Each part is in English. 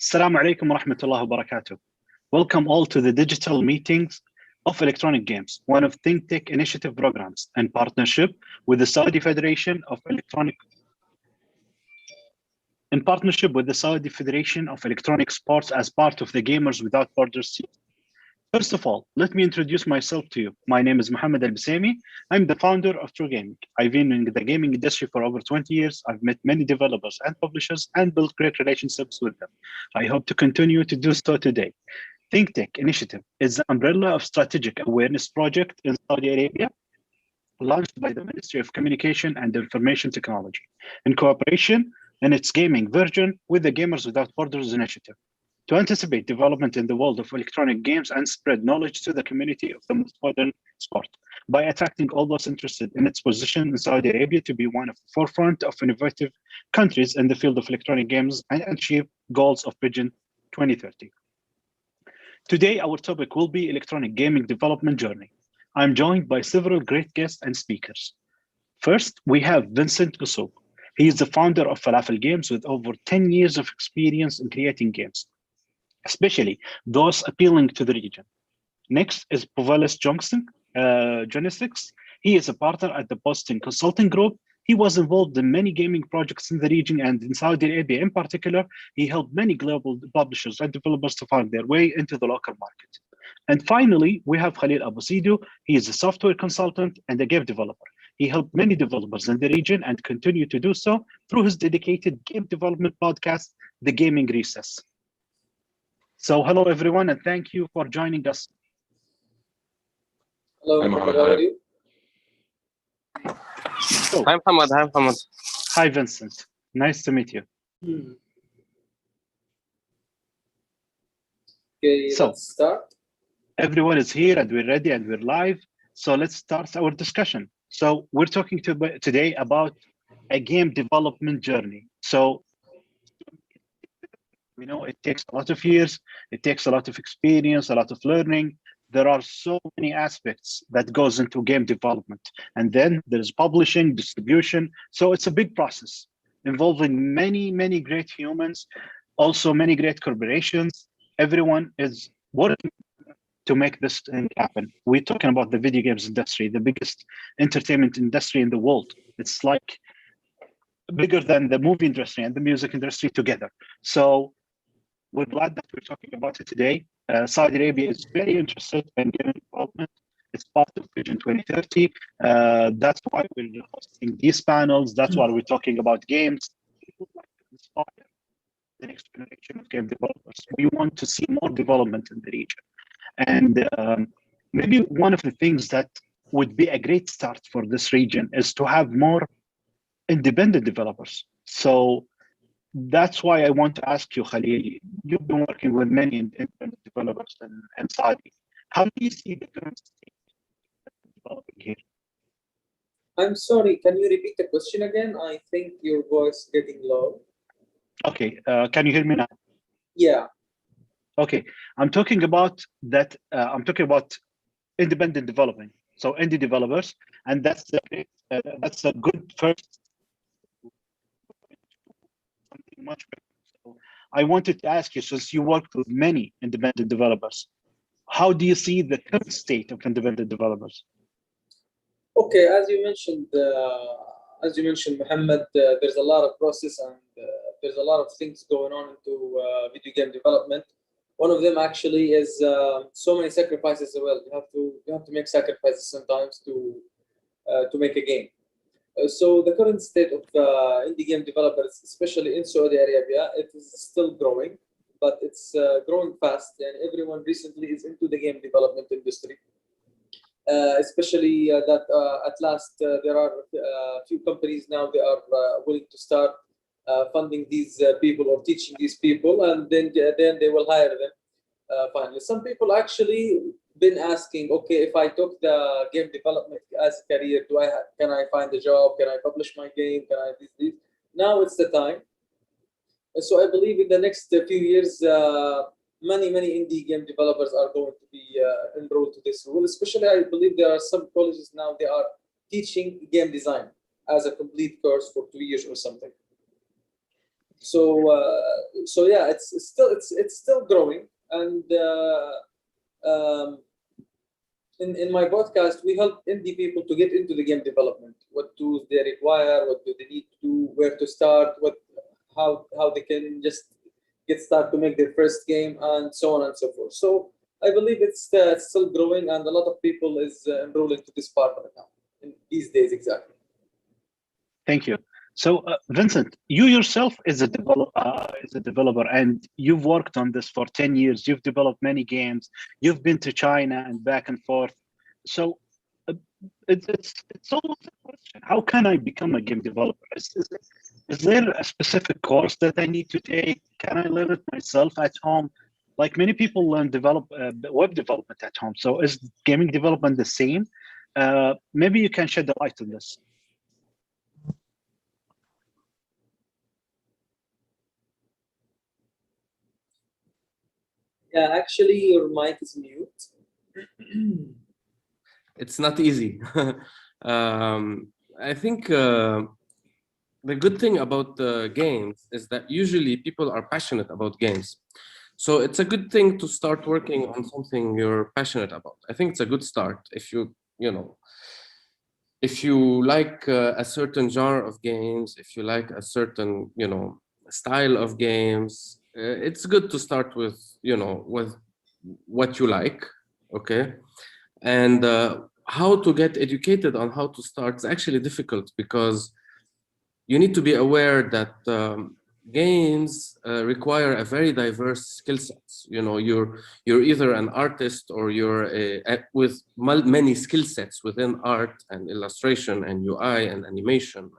Assalamu alaikum wa rahmatullahi wa barakatuh. Welcome all to the digital meetings of electronic games, one of Think Tech initiative programs in partnership with the Saudi Federation of Electronic Sports as part of the Gamers Without Borders. First of all, let me introduce myself to you. My name is محمد البسيمي. I'm the founder of True Gaming. I've been in the gaming industry for over 20 years. I've met many developers and publishers and built great relationships with them. I hope to continue to do so today. Think Tech Initiative is the umbrella of strategic awareness project in Saudi Arabia, launched by the Ministry of Communication and Information Technology in cooperation in its gaming version with the Gamers Without Borders initiative, to anticipate development in the world of electronic games and spread knowledge to the community of the most modern sport by attracting all those interested in its position in Saudi Arabia to be one of the forefront of innovative countries in the field of electronic games and achieve goals of Vision 2030. Today, our topic will be electronic gaming development journey. I'm joined by several great guests and speakers. First, we have Vincent Usouk. He is the founder of Falafel Games with over 10 years of experience in creating games, especially those appealing to the region. Next is Povelis Johnson. He is a partner at the Boston Consulting Group. He was involved in many gaming projects in the region and in Saudi Arabia in particular. He helped many global publishers and developers to find their way into the local market. And finally, we have Khalil Abousidou. He is a software consultant and a game developer. He helped many developers in the region and continue to do so through his dedicated game development podcast, The Gaming Recess. So hello everyone, and thank you for joining us. Hello, Muhammad. How are you? So, Hi Muhammad. Hi Vincent. Nice to meet you. Okay, so let's start. Everyone is here and we're ready and we're live. So let's start our discussion. So we're talking today about a game development journey. So we know it takes a lot of years, it takes a lot of experience, a lot of learning. There are so many aspects that goes into game development. And then there's publishing, distribution. So it's a big process involving many great humans, also many great corporations. Everyone is working to make this thing happen. We're talking about the video games industry, the biggest entertainment industry in the world. It's like bigger than the movie industry and the music industry together. So we're glad that we're talking about it today. Saudi Arabia is very interested in game development. It's part of Vision 2030. That's why we're hosting these panels. That's why we're talking about games. We would like to inspire the next generation of game developers. We want to see more development in the region. And maybe one of the things that would be a great start for this region is to have more independent developers. So that's why I want to ask you, Khalil, you've been working with many independent developers in Saudi. How do you see the current state developing here? I'm sorry, can you repeat the question again? I think your voice is getting low. Okay, can you hear me now? Yeah. Okay, I'm talking about that. I'm talking about independent development, so indie developers, and that's a good first. Something much better. So I wanted to ask you, since you worked with many independent developers, how do you see the current state of independent developers? Okay, as you mentioned, Muhammad, there's a lot of process and there's a lot of things going on into video game development. One of them actually is so many sacrifices as well. You have to make sacrifices sometimes to make a game. So the current state of indie game developers, especially in Saudi Arabia, it is still growing, but it's growing fast, and everyone recently is into the game development industry. Especially that at last there are a few companies now, they are willing to start funding these people or teaching these people, and then they will hire them finally. Some people actually been asking, okay, if I took the game development as a career, can I find a job? Can I publish my game? Can I this? Now it's the time. So I believe in the next few years, many indie game developers are going to be enrolled to this rule. Especially, I believe there are some colleges now, they are teaching game design as a complete course for 2 years or something. So yeah, it's still growing. And in my podcast, we help indie people to get into the game development. What tools they require, what do they need to do, where to start, how they can just get started to make their first game, and so on and so forth. So I believe it's still growing, and a lot of people is enrolling to this part right now in these days. Exactly. Thank you. So Vincent, you yourself is a developer, and you've worked on this for 10 years. You've developed many games. You've been to China and back and forth. So it's almost a question: how can I become a game developer? Is there a specific course that I need to take? Can I learn it myself at home? Like many people learn web development at home. So is gaming development the same? Maybe you can shed the light on this. Yeah, actually, your mic is mute. It's not easy. I think the good thing about games is that usually people are passionate about games. So it's a good thing to start working on something you're passionate about. I think it's a good start if you like a certain genre of games, if you like a certain, style of games, it's good to start with, with what you like, okay? And how to get educated on how to start is actually difficult because you need to be aware that games require a very diverse skill sets. You're either an artist or you're with many skill sets within art and illustration and UI and animation,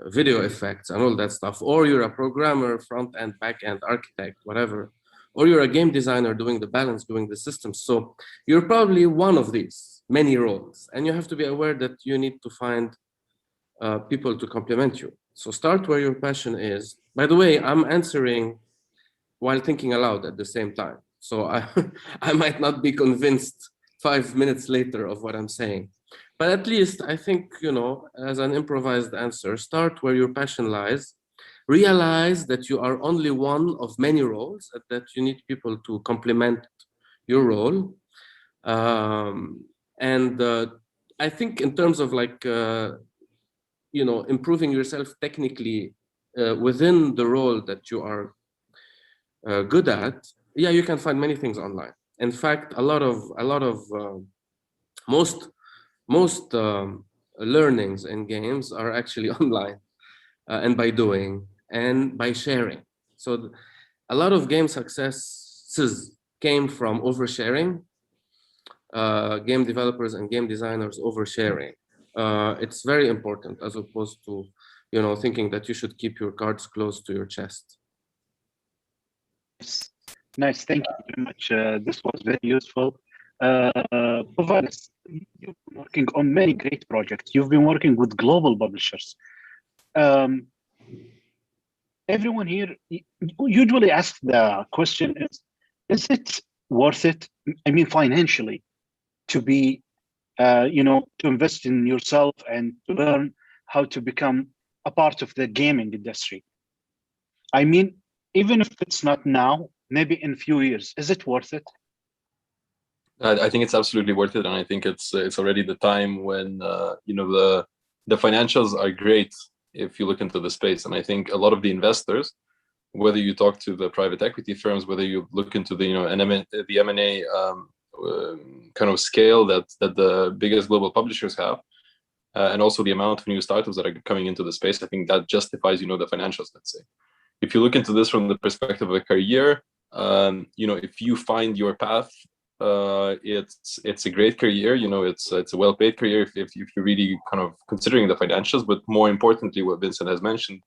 video effects and all that stuff, or you're a programmer, front end, back end, architect, whatever, or you're a game designer doing the balance, doing the systems. So you're probably one of these many roles, and you have to be aware that you need to find people to complement you. So start where your passion is. By the way, I'm answering while thinking aloud at the same time. So I might not be convinced 5 minutes later of what I'm saying. But at least I think, as an improvised answer, start where your passion lies. Realize that you are only one of many roles, that you need people to complement your role. And I think in terms of improving yourself technically within the role that you are good at, yeah, you can find many things online. In fact, most learnings in games are actually online, and by doing and by sharing. So a lot of game successes came from oversharing, game developers and game designers oversharing. It's very important as opposed to, thinking that you should keep your cards close to your chest. Nice, thank you very much. This was very useful. Povalis, you've been working on many great projects. You've been working with global publishers. Everyone here usually asks the question is it worth it? I mean, financially, to be, to invest in yourself and to learn how to become a part of the gaming industry. I mean, even if it's not now, maybe in a few years, is it worth it? I think it's absolutely worth it, and I think it's already the time when the financials are great if you look into the space. And I think a lot of the investors, whether you talk to the private equity firms, whether you look into the the M&A kind of scale that the biggest global publishers have, and also the amount of new startups that are coming into the space, I think that justifies the financials. Let's say, if you look into this from the perspective of a career, if you find your path, it's a great career. It's a well-paid career if you're really kind of considering the financials. But more importantly, what Vincent has mentioned,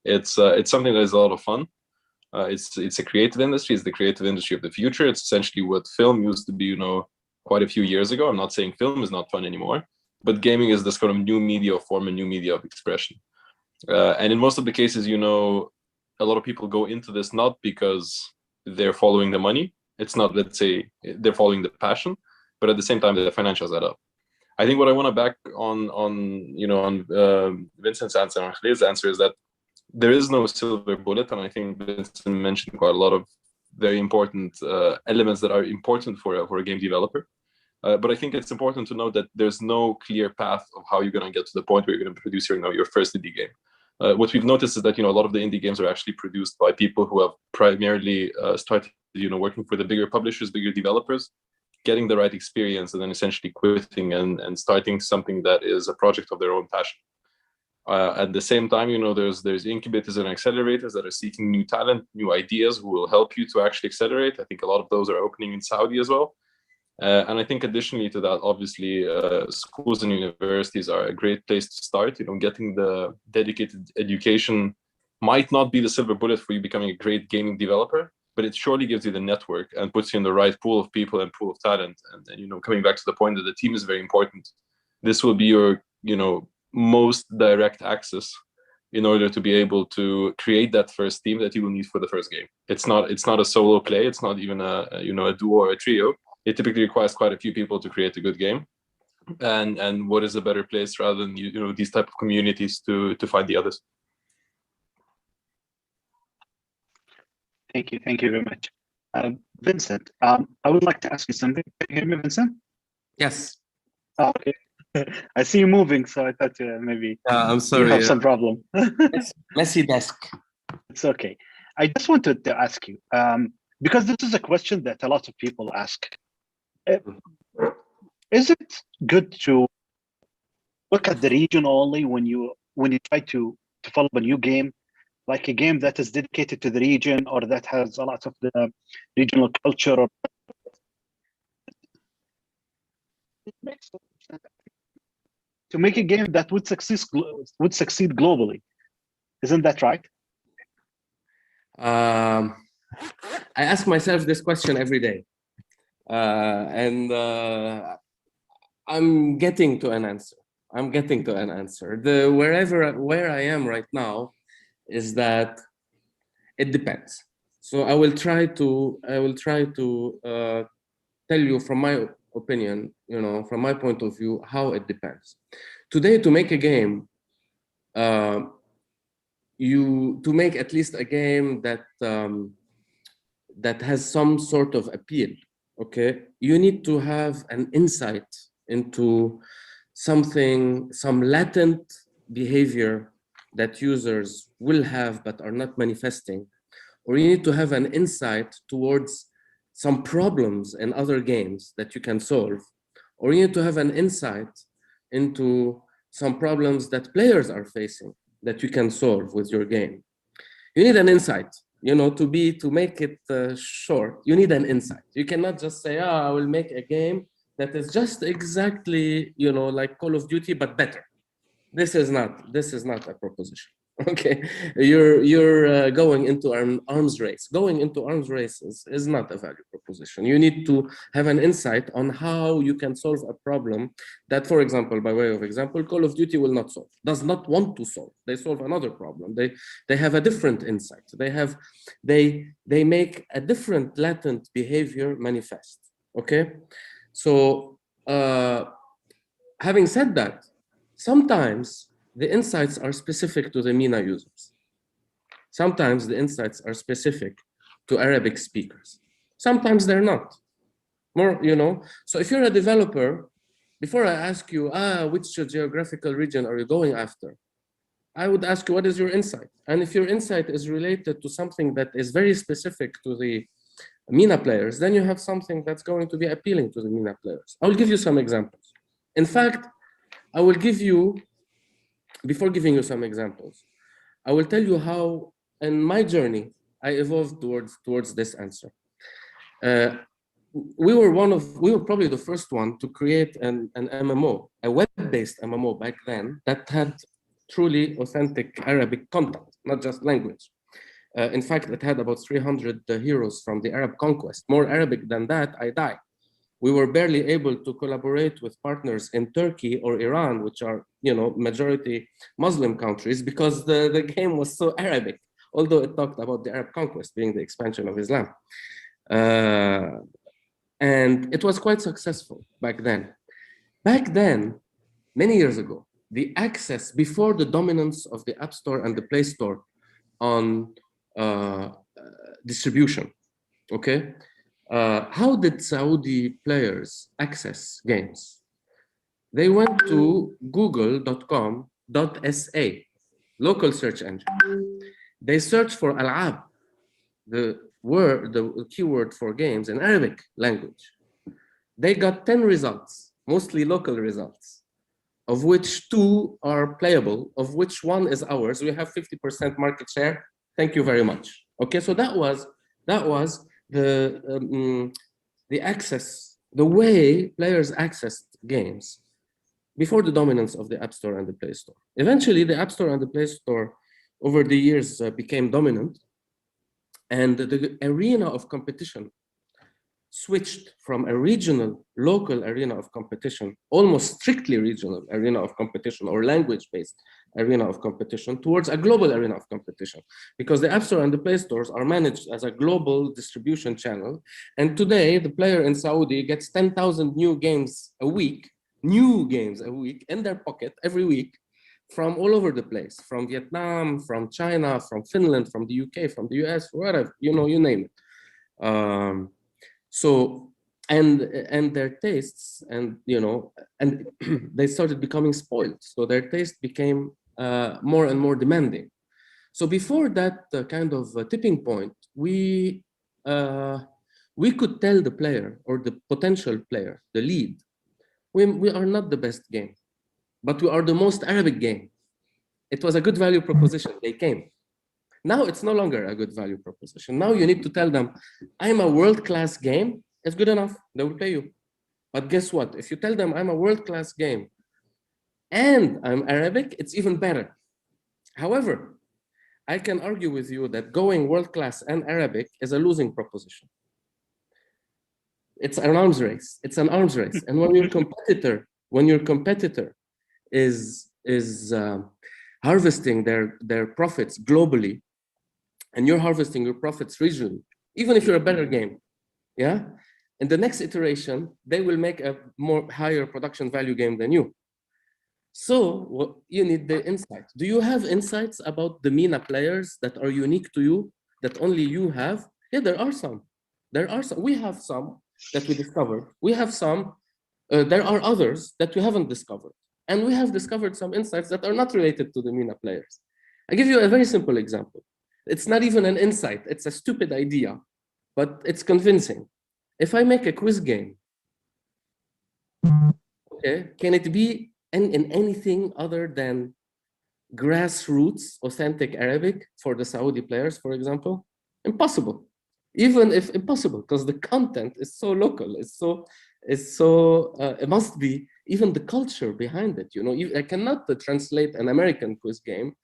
it's something that is a lot of fun. It's a creative industry. It's the creative industry of the future. It's essentially what film used to be, quite a few years ago. I'm not saying film is not fun anymore, but gaming is this kind of new media form and new media of expression. And in most of the cases, a lot of people go into this not because they're following the money. It's not, let's say, they're following the passion, but at the same time, the financials add up. I think what I want to back on Vincent's answer and Khalil's answer is that there is no silver bullet, and I think Vincent mentioned quite a lot of very important elements that are important for a game developer. But I think it's important to note that there's no clear path of how you're going to get to the point where you're going to produce your first indie game. What we've noticed is that a lot of the indie games are actually produced by people who have primarily started working for the bigger publishers, bigger developers, getting the right experience, and then essentially quitting and starting something that is a project of their own passion. At the same time, there's incubators and accelerators that are seeking new talent, new ideas who will help you to actually accelerate. I think a lot of those are opening in Saudi as well. And I think additionally to that, obviously, schools and universities are a great place to start. Getting the dedicated education might not be the silver bullet for you becoming a great gaming developer, but it surely gives you the network and puts you in the right pool of people and pool of talent. And coming back to the point that the team is very important, this will be your, most direct access in order to be able to create that first team that you will need for the first game. It's not a solo play. It's not even a duo or a trio. It typically requires quite a few people to create a good game. And what is a better place rather than these type of communities to find the others? Thank you very much. Vincent, I would like to ask you something. Can you hear me, Vincent? Yes. Oh, okay. I see you moving, so I thought maybe I'm sorry. you have some problem. Messy desk. It's okay. I just wanted to ask you, because this is a question that a lot of people ask. Is it good to look at the region only when you try to follow a new game, like a game that is dedicated to the region or that has a lot of the regional culture? Or it makes sense to make a game that would succeed globally. Isn't that right? I ask myself this question every day, and I'm getting to an answer. Where I am right now is that it depends. So I will try to tell you from my opinion, from my point of view, how it depends. Today, to make a game, to make at least a game that that has some sort of appeal, okay, you need to have an insight into something, some latent behavior that users will have but are not manifesting, or you need to have an insight towards some problems in other games that you can solve, or you need to have an insight into some problems that players are facing that you can solve with your game. You need an insight, to make it short. You need an insight. You cannot just say, I will make a game that is just exactly, like Call of Duty, but better. This is not a proposition. Okay, you're going into an arms race. Going into arms races is not a value proposition. You need to have an insight on how you can solve a problem that, for example, by way of example, Call of Duty will not solve, does not want to solve. They solve another problem. They have a different insight. They make a different latent behavior manifest. Okay, so having said that, sometimes the insights are specific to the MENA users. Sometimes the insights are specific to Arabic speakers. Sometimes they're not. So if you're a developer, before I ask you, which geographical region are you going after? I would ask you, what is your insight? And if your insight is related to something that is very specific to the MENA players, then you have something that's going to be appealing to the MENA players. I will give you some examples. In fact, I will give you, before giving you some examples, I will tell you how, in my journey, I evolved towards this answer. We were probably the first one to create an MMO, a web-based MMO back then that had truly authentic Arabic content, not just language. In fact, it had about 300 heroes from the Arab conquest. More Arabic than that, I die. We were barely able to collaborate with partners in Turkey or Iran, which are, majority Muslim countries, because the game was so Arabic, although it talked about the Arab conquest being the expansion of Islam. And it was quite successful back then. Back then, many years ago, the access before the dominance of the App Store and the Play Store on distribution. Okay, how did Saudi players access games? They went to google.com.sa, local search engine. They searched for Al-Ab, the keyword for games in Arabic language. They got 10 results, mostly local results, of which 2 are playable, of which 1 is ours. We have 50% market share. Thank you very much. Okay, so that was the access, the way players accessed games before the dominance of the App Store and the Play Store. Eventually, the App Store and the Play Store over the years became dominant, and the arena of competition switched from a regional, local arena of competition, almost strictly regional arena of competition or language-based arena of competition, towards a global arena of competition, because the App Store and the Play Stores are managed as a global distribution channel. And today, the player in Saudi gets 10,000 new games a week in their pocket every week from all over the place, from Vietnam, from China, from Finland, from the UK, from the US, whatever, you name it. So, and their tastes, and and they started becoming spoiled. So their taste became more and more demanding. So before that kind of tipping point, we could tell the player or the potential player, the lead, we are not the best game, but we are the most Arabic game. It was a good value proposition. They came. Now it's no longer a good value proposition. Now you need to tell them, I'm a world-class game. It's good enough. They will pay you. But guess what? If you tell them I'm a world-class game and I'm Arabic, it's even better. However, I can argue with you that going world-class and Arabic is a losing proposition. It's an arms race. It's an arms race. And when your competitor is harvesting their profits globally, and you're harvesting your profits regionally, even if you're a better game, yeah, in the next iteration, they will make a higher production value game than you. So you need the insight. Do you have insights about the MENA players that are unique to you, that only you have? Yeah, there are some. We have some that we discovered. We have some, there are others that we haven't discovered. And we have discovered some insights that are not related to the MENA players. I give you a very simple example. It's not even an insight, it's a stupid idea, but it's convincing. If I make a quiz game, okay, can it be in anything other than grassroots, authentic Arabic for the Saudi players, for example? Impossible. Even if impossible, because the content is so local, it must be even the culture behind it. I cannot translate an American quiz game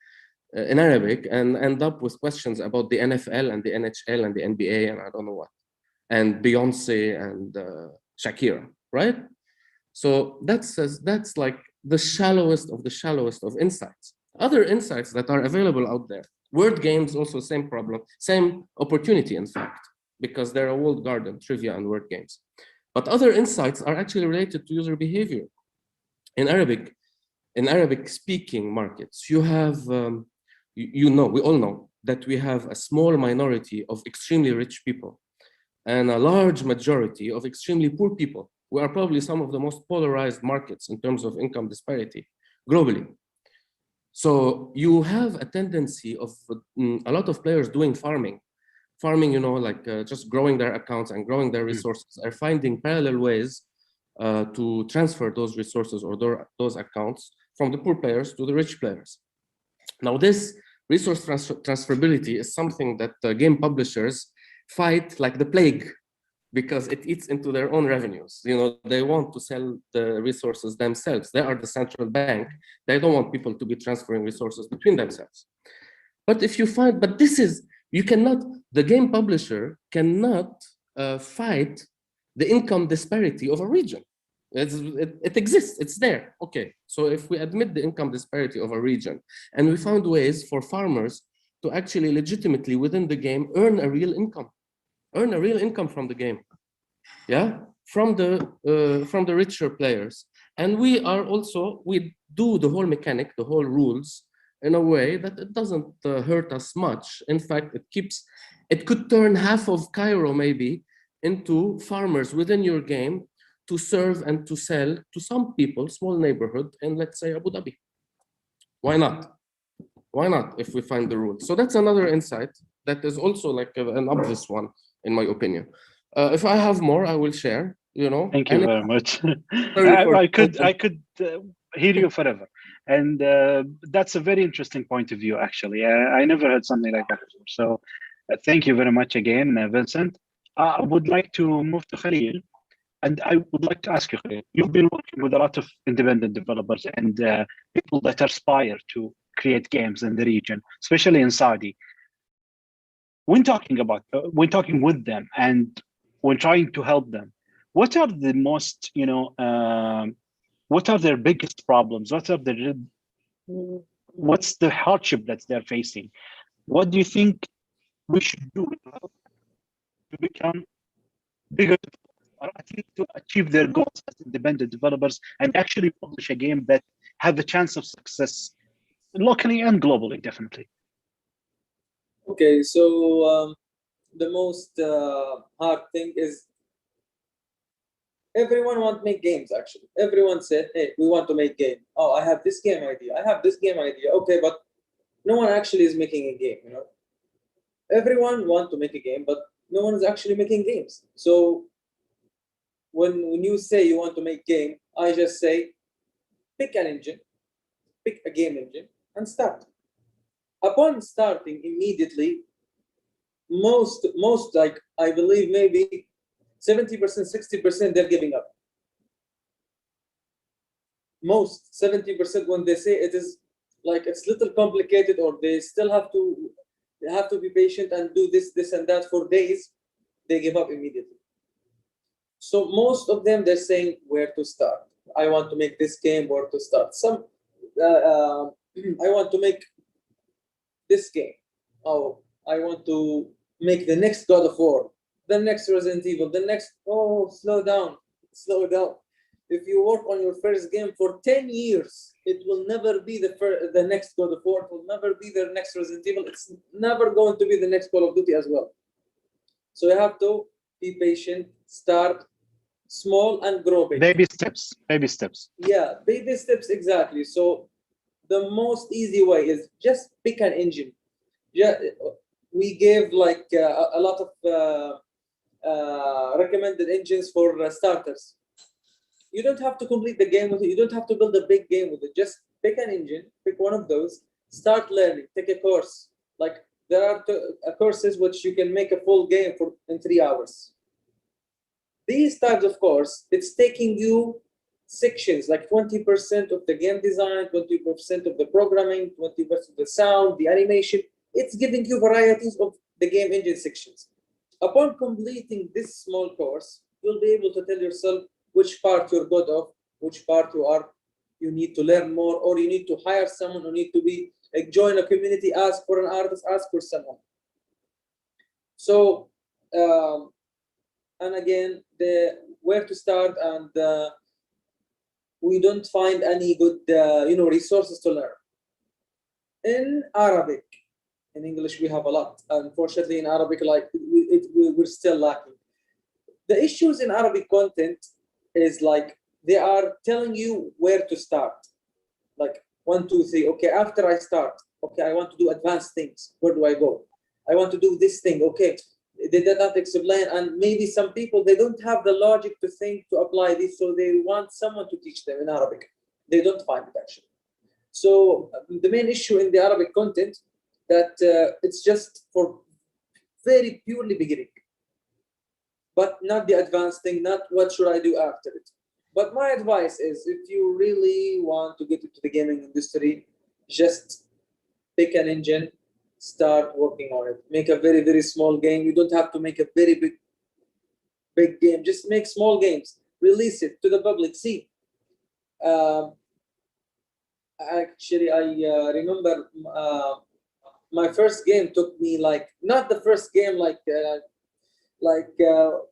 in Arabic and end up with questions about the NFL and the NHL and the NBA and I don't know what, and Beyonce and Shakira, right? So that's like the shallowest of insights. Other insights that are available out there. Word games also same problem, same opportunity in fact, because they're a walled garden, trivia and word games. But other insights are actually related to user behavior. In Arabic speaking markets, you have, we all know that we have a small minority of extremely rich people and a large majority of extremely poor people. We are probably some of the most polarized markets in terms of income disparity globally. So you have a tendency of a lot of players doing farming, just growing their accounts and growing their resources, are finding parallel ways to transfer those resources or those accounts from the poor players to the rich players. Now, this resource transferability is something that game publishers fight like the plague, because it eats into their own revenues. They want to sell the resources themselves. They are the central bank. They don't want people to be transferring resources between themselves. But the game publisher cannot fight the income disparity of a region. It exists, it's there. Okay, so if we admit the income disparity of a region and we found ways for farmers to actually legitimately within the game earn a real income from the game, yeah, from the richer players. And we do the whole mechanic, the whole rules in a way that it doesn't hurt us much. In fact, it could turn half of Cairo maybe into farmers within your game to serve and to sell to some people, small neighborhood in, let's say, Abu Dhabi. Why not? Why not, if we find the rules? So that's another insight that is also like an obvious one, in my opinion. If I have more, I will share, you know. Thank you very much. I could hear you forever. And that's a very interesting point of view, actually. I never heard something like that before. So thank you very much again, Vincent. I would like to move to Khalil. And I would like to ask you, Khalil, you've been working with a lot of independent developers and people that aspire to create games in the region, especially in Saudi. When talking with them and when trying to help them, what are the most, what are their biggest problems? What's the hardship that they're facing? What do you think we should do to become bigger, or at least to achieve their goals as independent developers and actually publish a game that have a chance of success locally and globally, definitely? Okay, so the most hard thing is everyone wants to make games, actually. Everyone said, hey, we want to make game. Oh, I have this game idea. I have this game idea. Okay, but no one actually is making a game, you know. Everyone wants to make a game, but no one is actually making games. So when you say you want to make game, I just say, pick an engine, pick a game engine, and start. Upon starting immediately, most like, I believe maybe 70%, 60%, they're giving up. Most 70% when they say it is like it's little complicated, or they still have to be patient and do this and that for days, they give up immediately. So most of them, they're saying where to start. I want to make this game, where to start. Some I want to make this game. Oh, I want to make the next God of War, the next Resident Evil, the next. Oh, slow down. If you work on your first game for 10 years, it will never be the next God of War. It will never be the next Resident Evil. It's never going to be the next Call of Duty as well. So you have to be patient, start small and grow big. Baby steps. Yeah, baby steps, exactly. So the most easy way is just pick an engine. Yeah, we gave like a lot of recommended engines for starters. You don't have to complete the game with it. You don't have to build a big game with it. Just pick an engine, pick one of those, start learning, take a course. Like there are courses which you can make a full game in 3 hours. These types of course, it's taking you sections, like 20% of the game design, 20% of the programming, 20% of the sound, the animation. It's giving you varieties of the game engine sections. Upon completing this small course, you'll be able to tell yourself which part you're good of, which part you need to learn more, or you need to hire someone, or need to join a community, ask for an artist, ask for someone. So, and again, where to start, and we don't find any good, resources to learn. In Arabic, in English we have a lot. Unfortunately, in Arabic, like we're still lacking. The issues in Arabic content is like they are telling you where to start. Like 1, 2, 3. Okay, after I start, okay, I want to do advanced things. Where do I go? I want to do this thing. Okay, they did not explain, and maybe some people, they don't have the logic to think to apply this, so they want someone to teach them in Arabic. They don't find it actually. So the main issue in the Arabic content that it's just for very purely beginning, but not the advanced thing, not what should I do after it. But my advice is, if you really want to get into the gaming industry, just pick an engine, start working on it. Make a very, very small game. You don't have to make a very big game. Just make small games. Release it to the public. See, actually, I remember my first game took me not the first game,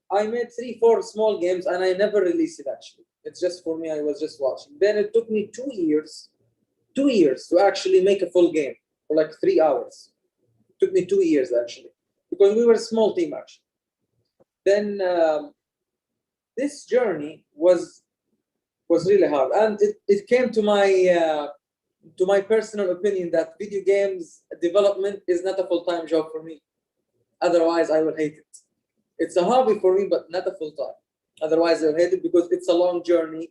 I made 3, 4 small games and I never released it actually. It's just for me, I was just watching. Then it took me 2 years 2 years to actually make a full game, for like 3 hours. It took me 2 years actually, because we were a small team actually. Then this journey was really hard, and it came to my personal opinion that video games development is not a full-time job for me. Otherwise, I will hate it. It's a hobby for me, but not a full-time. Otherwise, I'll hate it because it's a long journey.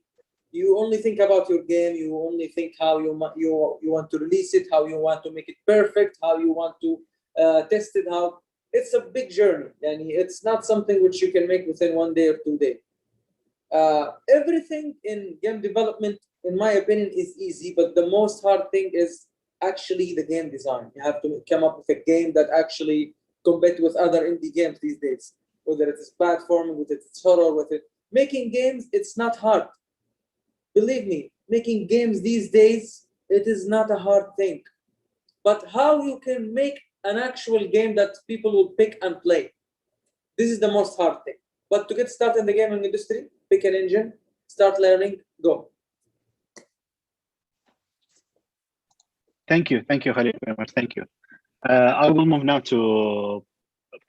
You only think about your game. You only think how you want to release it, how you want to make it perfect, how you want to test it. How it's a big journey, and it's not something which you can make within 1 day or 2 days. Everything in game development, in my opinion, is easy, but the most hard thing is actually the game design. You have to come up with a game that actually compete with other indie games these days, whether it is platforming, whether it's horror, with it. Making games, it's not hard. Believe me, making games these days, it is not a hard thing. But how you can make an actual game that people will pick and play, this is the most hard thing. But to get started in the gaming industry, pick an engine, start learning, go. Thank you, Khalid, very much. Thank you. I will move now to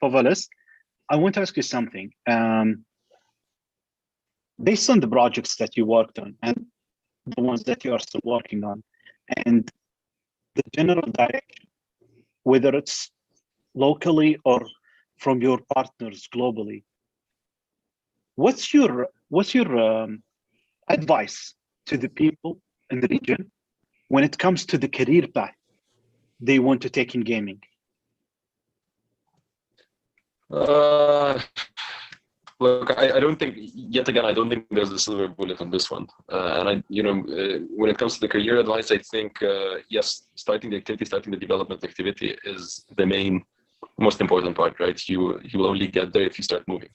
Povalis. I want to ask you something. Based on the projects that you worked on and the ones that you are still working on, and the general direction, whether it's locally or from your partners globally, what's your advice to the people in the region when it comes to the career path they want to take in gaming? Look, I don't think, yet again, I don't think there's a silver bullet on this one. And when it comes to the career advice, I think, yes, starting the development activity is the most important part, right? You will only get there if you start moving.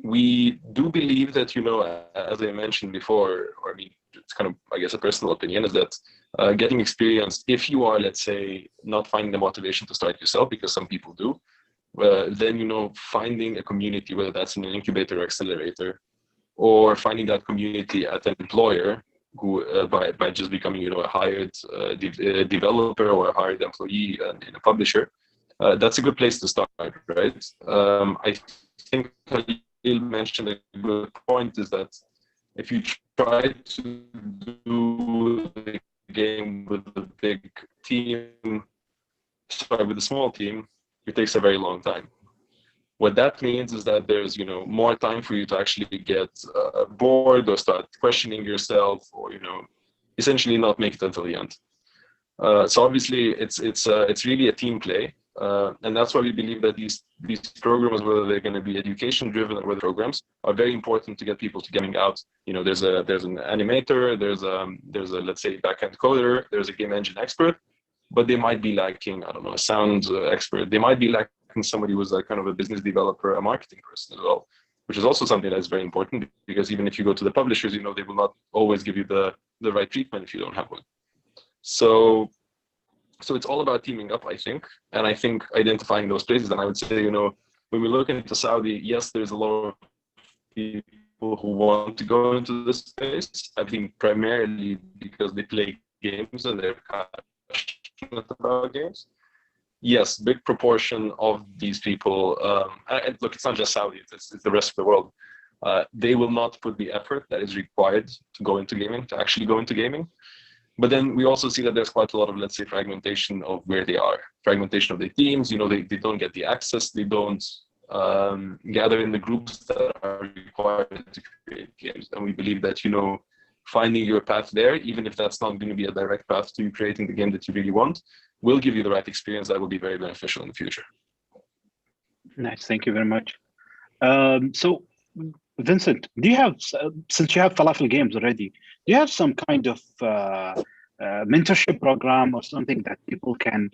We do believe that, as I mentioned before, or I mean, it's kind of, I guess, a personal opinion, is that getting experience, if you are, let's say, not finding the motivation to start yourself, because some people do, then, finding a community, whether that's in an incubator or accelerator, or finding that community at an employer who, by just becoming, a hired developer or a hired employee in a publisher, that's a good place to start, right? I think Khalil mentioned a good point, is that if you try to do the game with a big team, start with a small team, it takes a very long time. What that means is that there's, more time for you to actually get bored or start questioning yourself, or, essentially not make it until the end. So obviously, it's really a team play, and that's why we believe that these programs, whether they're going to be education-driven or whether programs, are very important to get people to getting out. There's an animator, there's a let's say backend coder, there's a game engine expert, but they might be lacking, I don't know, a sound expert. They might be lacking somebody who's a kind of a business developer, a marketing person as well, which is also something that's very important, because even if you go to the publishers, they will not always give you the right treatment if you don't have one. So it's all about teaming up, I think, and I think identifying those places. And I would say, when we look into Saudi, yes, there's a lot of people who want to go into this space. I think primarily because they play games and they're passionate about games. Yes, big proportion of these people, and look, it's not just Saudi, it's the rest of the world. They will not put the effort that is required to go into gaming, to actually go into gaming. But then we also see that there's quite a lot of, let's say, fragmentation of where they are, fragmentation of the teams. They don't get the access, they don't gather in the groups that are required to create games. And we believe that, finding your path there, even if that's not going to be a direct path to you creating the game that you really want, will give you the right experience that will be very beneficial in the future. Nice, thank you very much. So, Vincent, do you have, since you have Falafel Games already, do you have some kind of mentorship program or something that people can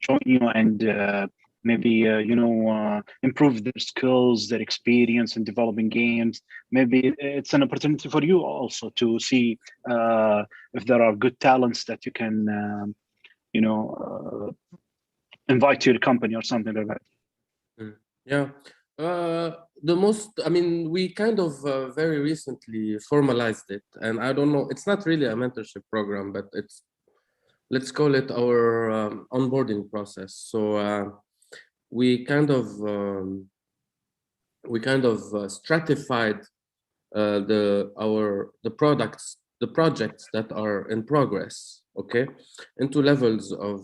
join you and maybe improve their skills, their experience in developing games? Maybe it's an opportunity for you also to see if there are good talents that you can invite to your company or something like that. Yeah. the most, I mean, we kind of very recently formalized it, and I don't know, it's not really a mentorship program, but it's, let's call it our onboarding process. So we kind of stratified the projects that are in progress, okay, into levels of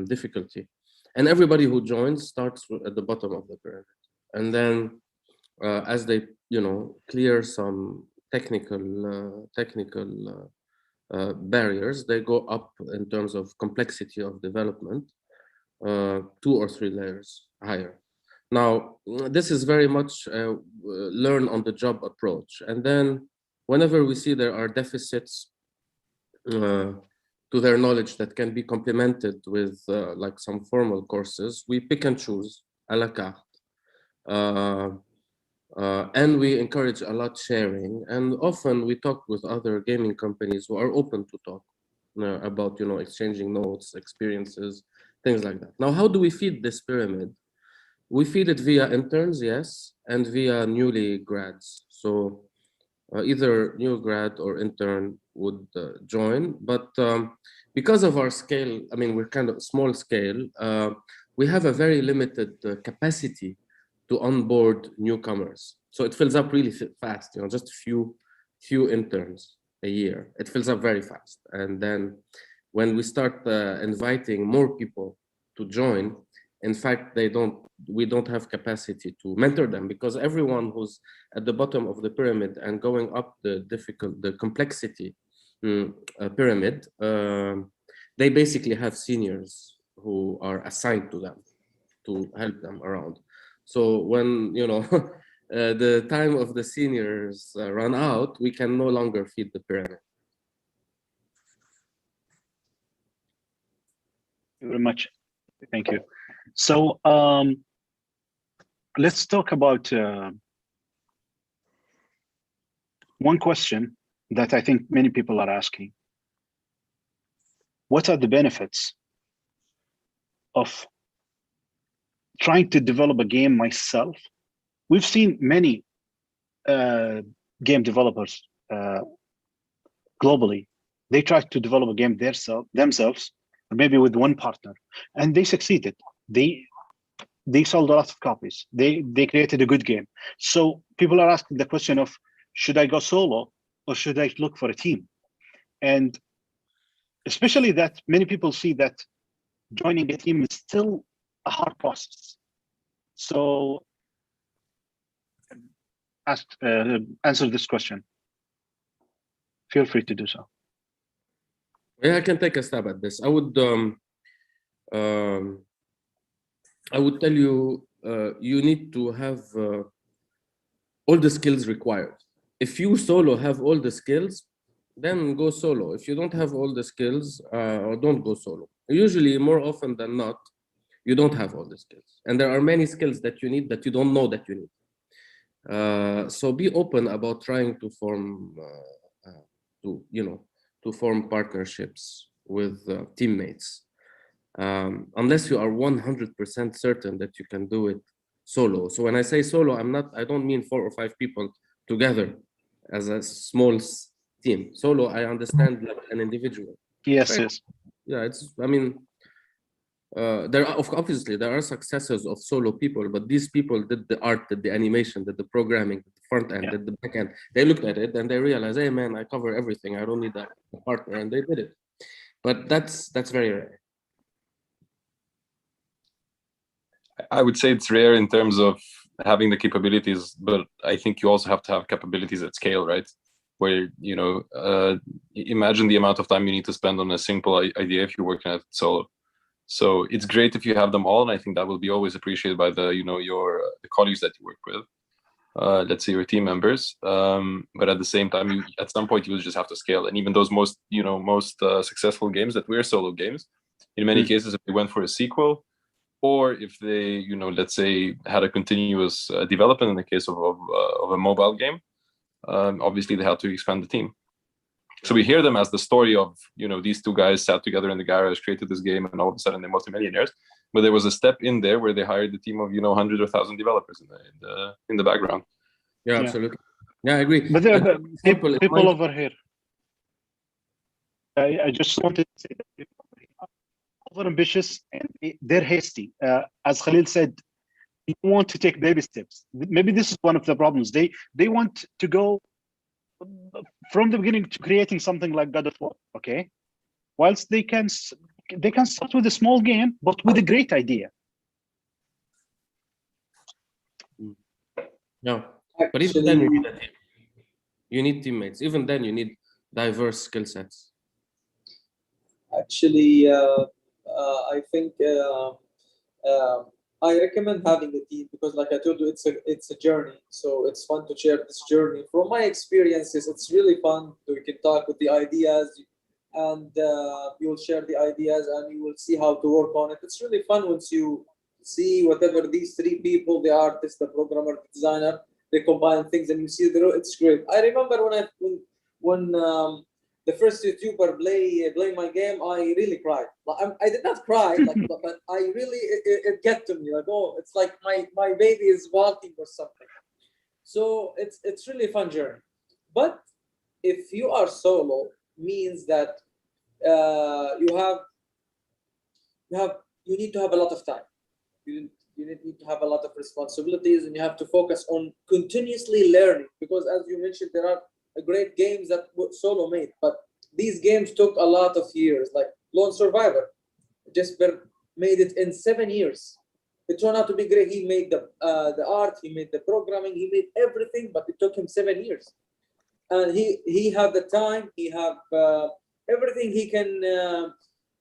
difficulty, and everybody who joins starts at the bottom of the pyramid, and then as they, clear some technical barriers, they go up in terms of complexity of development, 2 or 3 layers higher. Now, this is very much a learn on the job approach. And then whenever we see there are deficits to their knowledge that can be complemented with like some formal courses, we pick and choose à la carte. And we encourage a lot sharing, and often we talk with other gaming companies who are open to talk about, exchanging notes, experiences, things like that. Now, how do we feed this pyramid? We feed it via interns, yes, and via newly grads. So either new grad or intern would join, but because of our scale, I mean, we're kind of small scale, we have a very limited capacity to onboard newcomers. So it fills up really fast, just a few interns a year. It fills up very fast. And then when we start inviting more people to join, in fact, we don't have capacity to mentor them, because everyone who's at the bottom of the pyramid and going up the complexity pyramid, they basically have seniors who are assigned to them to help them around. So when, the time of the seniors run out, we can no longer feed the pyramid. Very much. Thank you. So let's talk about one question that I think many people are asking. What are the benefits of trying to develop a game myself? We've seen many game developers globally. They tried to develop a game themselves, or maybe with one partner, and they succeeded. They sold a lot of copies. They created a good game. So people are asking the question of, should I go solo or should I look for a team? And especially that many people see that joining a team is still a hard process. So answer this question. Feel free to do so. Yeah, I can take a stab at this. I would tell you, you need to have all the skills required. If you solo have all the skills, then go solo. If you don't have all the skills, or don't go solo. Usually, more often than not, you don't have all the skills. And there are many skills that you need that you don't know that you need. So be open about trying to form, to form partnerships with teammates. Unless you are 100% certain that you can do it solo. So when I say solo, I don't mean 4 or 5 people together as a small team. Solo, I understand like an individual. Yes, yes. Yeah, obviously there are successes of solo people, but these people did the art, did the animation, did the programming, did the front end, did the back end. They looked at it and they realized, hey man, I cover everything. I don't need a partner, and they did it. But that's very rare. I would say it's rare in terms of having the capabilities, but I think you also have to have capabilities at scale, right? Where, imagine the amount of time you need to spend on a simple idea if you're working at it solo. So it's great if you have them all, and I think that will be always appreciated by the the colleagues that you work with, let's say your team members. But at the same time, at some point you will just have to scale. And even those most successful games that were solo games, in many cases, if they went for a sequel, or if they let's say had a continuous development in the case of a mobile game, obviously they had to expand the team. So we hear them as the story of, these 2 guys sat together in the garage, created this game, and all of a sudden they're multimillionaires. but there was a step in there where they hired a team of 100 or 1,000 developers in the background. Yeah, absolutely. Yeah, I agree. But there are people over here. I just wanted to say that people are over ambitious and they're hasty. As Khalil said, they want to take baby steps. Maybe this is one of the problems. They want to go from the beginning to creating something like God of War. Okay, whilst they can start with a small game, but with a great idea. No, but even then you need a team. You need teammates. Even then you need diverse skill sets. Actually, I think I recommend having a team because, like I told you, it's a journey. So it's fun to share this journey. From my experiences, it's really fun. We can talk with the ideas, and you'll share the ideas, and you will see how to work on it. It's really fun once you see whatever these three people, the artist, the programmer, the designer, they combine things, and you see it's great. I remember when the first YouTuber play my game, I really cried. I did not cry, but I really it get to me. Like, oh, it's like my baby is walking or something. So it's really a fun journey. But if you are solo, means that you need to have a lot of time. You need to have a lot of responsibilities, and you have to focus on continuously learning, because as you mentioned, there are great games that solo made, but these games took a lot of years. Like Lone Survivor, Jesper made it in 7 years. It turned out to be great. He made the art, he made the programming, he made everything, but it took him 7 years. And he had the time, he have everything he can,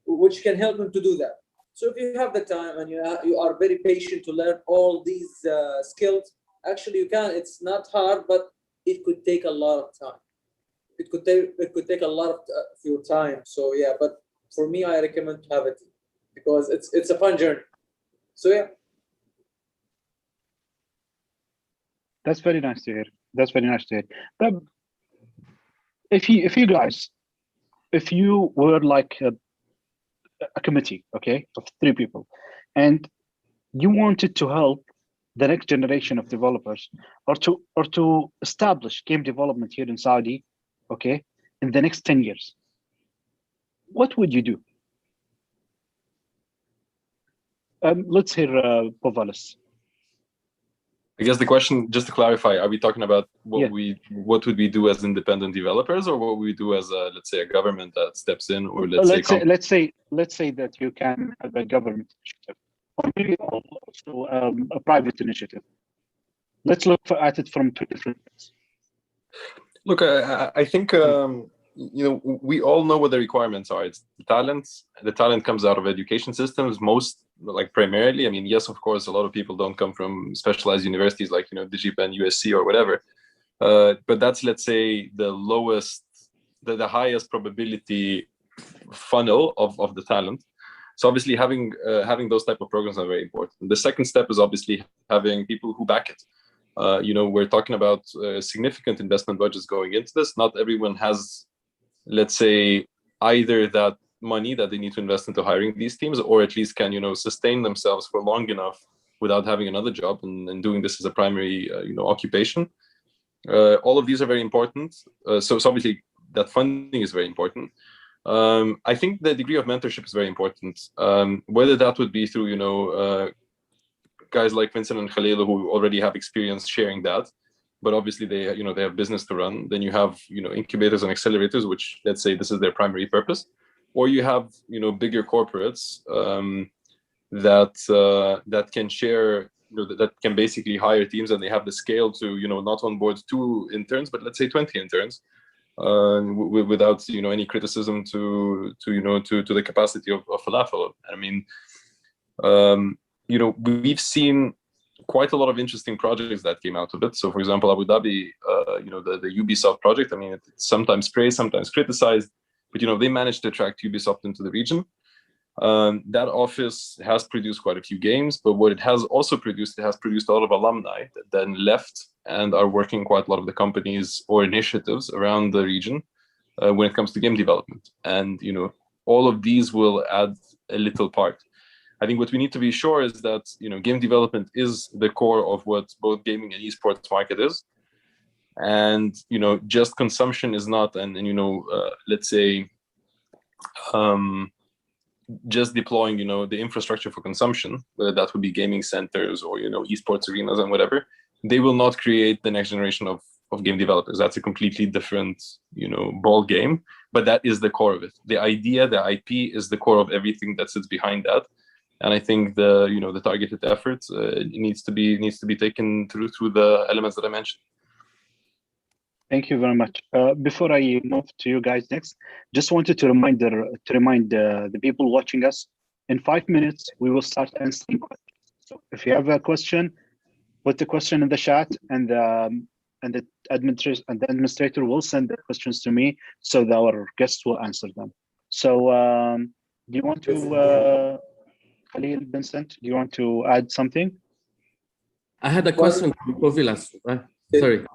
which can help him to do that. So if you have the time and you are very patient to learn all these skills, actually you can. It's not hard, but it could take a lot of time. It could take a lot of your time. So yeah, but for me, I recommend to have it because it's a fun journey. So yeah. That's very nice to hear. That's very nice to hear. But if you guys, if you were like a committee, okay, of 3 people, and you wanted to help the next generation of developers, or to establish game development here in Saudi, okay, in the next 10 years, what would you do? Let's hear Povalis. I guess the question, just to clarify, are we talking about what would we do as independent developers, or what we do as let's say a government that steps in, or let's say that you can have a government initiative, or maybe also a private initiative. Let's look at it from 2 different ways. Look, I think we all know what the requirements are. It's the talent. The talent comes out of education systems, primarily. I mean, yes, of course, a lot of people don't come from specialized universities like DigiPen, USC, or whatever. But that's, let's say, the lowest, the highest probability funnel of the talent. So obviously, having those type of programs are very important. The second step is obviously having people who back it. We're talking about significant investment budgets going into this. Not everyone has, let's say, either that money that they need to invest into hiring these teams, or at least can sustain themselves for long enough without having another job and doing this as a primary occupation. All of these are very important. So obviously that funding is very important. I think the degree of mentorship is very important. Whether that would be through guys like Vincent and Khalil, who already have experience sharing that, but obviously they have business to run. Then you have incubators and accelerators, which, let's say, this is their primary purpose, or you have bigger corporates that can share, that can basically hire teams, and they have the scale to not onboard 2 interns, but let's say 20 interns, without any criticism to the capacity of Falafel. I mean, we've seen quite a lot of interesting projects that came out of it. So, for example, Abu Dhabi, the Ubisoft project. I mean, it's sometimes praised, sometimes criticized, but they managed to attract Ubisoft into the region. That office has produced quite a few games, but what it has also produced, it has produced a lot of alumni that then left and are working quite a lot of the companies or initiatives around the region when it comes to game development. And all of these will add a little part. I think what we need to be sure is that, game development is the core of what both gaming and esports market is. And, just consumption is not, and let's say, just deploying, the infrastructure for consumption, whether that would be gaming centers or, esports arenas and whatever, they will not create the next generation of game developers. That's a completely different, ball game, but that is the core of it. The idea, the IP is the core of everything that sits behind that. And I think the targeted effort needs to be taken through the elements that I mentioned. Thank you very much. Before I move to you guys next, just wanted to remind the people watching us, in 5 minutes we will start answering questions. So if you have a question, put the question in the chat, and the administrator will send the questions to me, so that our guests will answer them. So do you want to, Khalil, Vincent, do you want to add something? I had a question from Kovilas. Sorry.